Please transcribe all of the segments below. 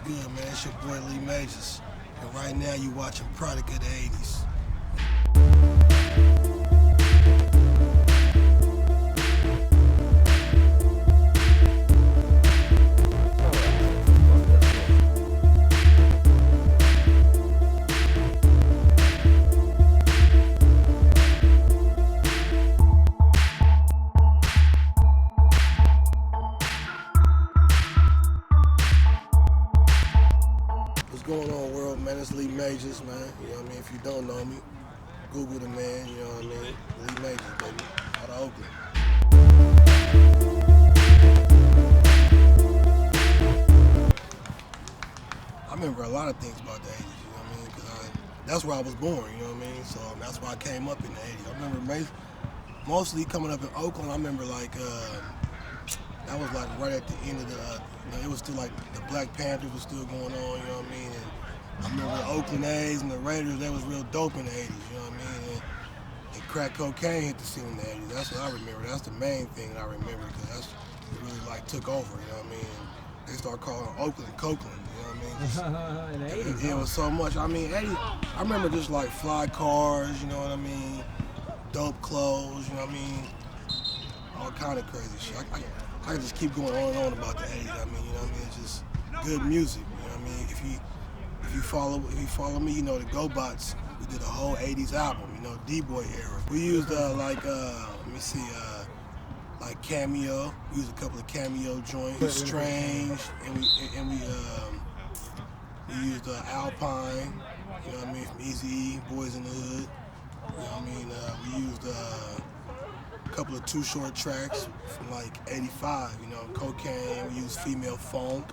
good, man? It's your boy Lee Majors. And right now you watching Product of the 80s. What's going on, world, man? It's Lee Majors, man. You know what I mean? If you don't know me, Google the man, you know what I mean? Lee Majors, baby, out of Oakland. I remember a lot of things about the 80s, you know what I mean? Because that's where I was born, you know what I mean? So that's why I came up in the 80s. I remember mostly coming up in Oakland. I remember like, that was like right at the end of the, it was still like the Black Panthers was still going on, you know what I mean? And I remember the Oakland A's and the Raiders, they was real dope in the 80s, you know what I mean? And crack cocaine hit the scene in the 80s. That's what I remember. That's the main thing that I remember because it really like took over, you know what I mean? And they started calling Oakland Cokeland, you know what I mean? Just, in the 80s, it was so much. I mean, I remember just like fly cars, you know what I mean? Dope clothes, you know what I mean? All kind of crazy shit. I can just keep going on and on about the 80s. I mean, you know what I mean? It's just good music. You know what I mean? If you follow me, you know the GoBots. We did a whole 80s album. You know, D-Boy era. We used like Cameo. We used a couple of Cameo joints. Strange, and we used Alpine. You know what I mean? From Easy Boys in the Hood. You know what I mean? We used a couple of Too Short tracks from like 85, you know, Cocaine, we used Female Funk.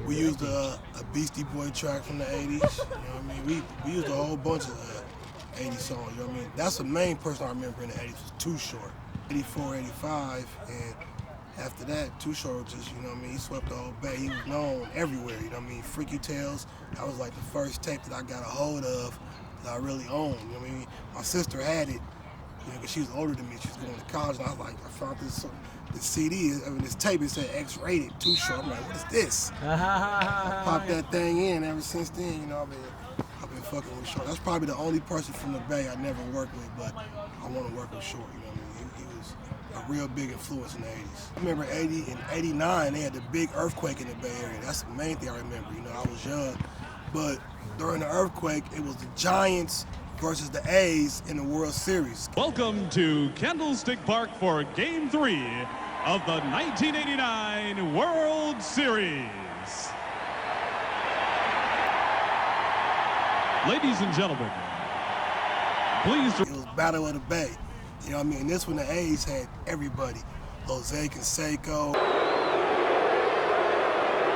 We used a Beastie Boy track from the 80s, you know what I mean? We used a whole bunch of 80s songs, you know what I mean? That's the main person I remember in the 80s was Too Short. 84, 85, and after that, Too Short just, you know what I mean, he swept the whole bay. He was known everywhere, you know what I mean? Freaky Tales, that was like the first tape that I got a hold of that I really owned, you know what I mean? My sister had it. You know, because she was older than me, she was going to college, and I was like, I found this CD, this tape, it said X-rated, Too Short. I'm like, what is this? I popped that thing in. Ever since then, you know, I've been fucking with Short. That's probably the only person from the Bay I never worked with, but I want to work with Short, you know what I mean? He was a real big influence in the 80s. I remember 80 and 89, they had the big earthquake in the Bay Area. That's the main thing I remember. You know, I was young, but during the earthquake, it was the Giants versus the A's in the World Series. Welcome to Candlestick Park for Game 3 of the 1989 World Series. Ladies and gentlemen, please. It was Battle of the Bay. You know what I mean? And this one the A's had everybody. Jose Canseco,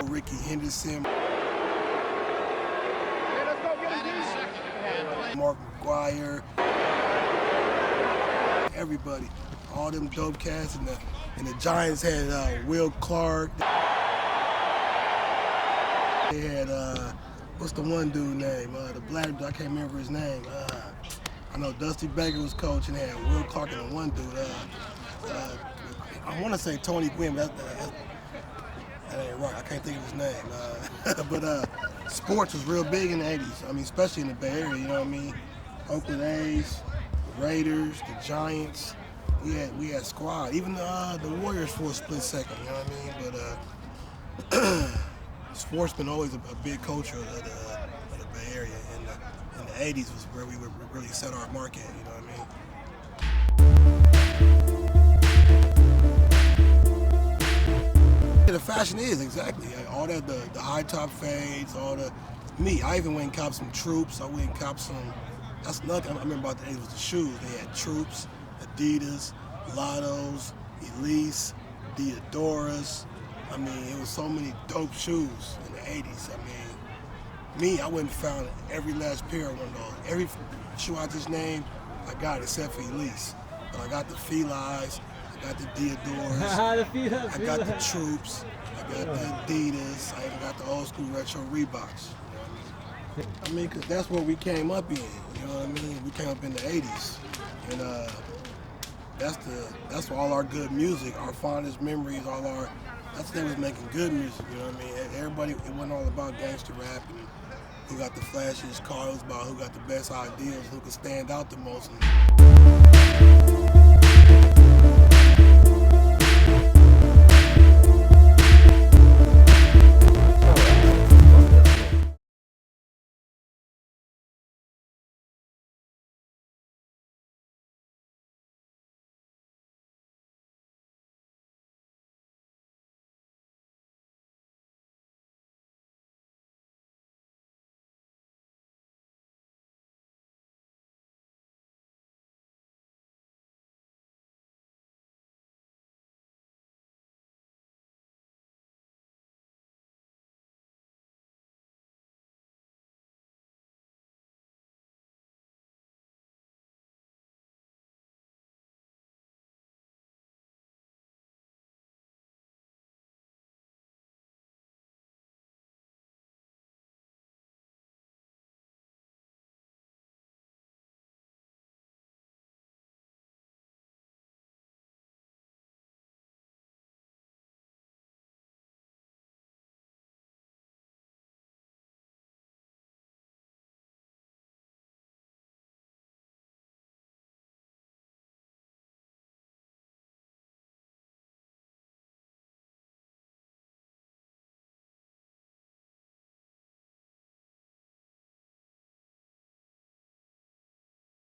Ricky Henderson, Mark McGuire, everybody, all them dope cats, and the Giants had Will Clark. They had what's the one dude name? The black dude, I can't remember his name. I know Dusty Baker was coaching. They had Will Clark and the one dude. I want to say Tony Gwynn, but that ain't right. I can't think of his name. But sports was real big in the 80s. I mean, especially in the Bay Area, you know what I mean? Oakland A's, the Raiders, the Giants. We had squad. Even the Warriors for a split second, you know what I mean? But sports been always a big culture of the Bay Area. And the 80s was where we would really set our market, you know what I mean? The fashion is exactly all that, the high top fades, all the I even went and copped some Troops. I went and copped some. That's nothing I remember about the 80s was the shoes. They had Troops, Adidas, Lottos, Elise, Diodoras. I mean, it was so many dope shoes in the 80s. I mean, I went and found every last pair of one of those. Every shoe I just named, I got it except for Elise. But I got the Felines. I got the Diodoras, I got the Troops, I got the Adidas, I even got the old school retro Reeboks, you know what I mean? Because that's where we came up in, you know what I mean? We came up in the 80s, and that's where all our good music, our fondest memories, all our that's the thing was making good music, you know what I mean? Everybody, it wasn't all about gangster rap and who got the flashiest car. It was about who got the best ideas, who could stand out the most.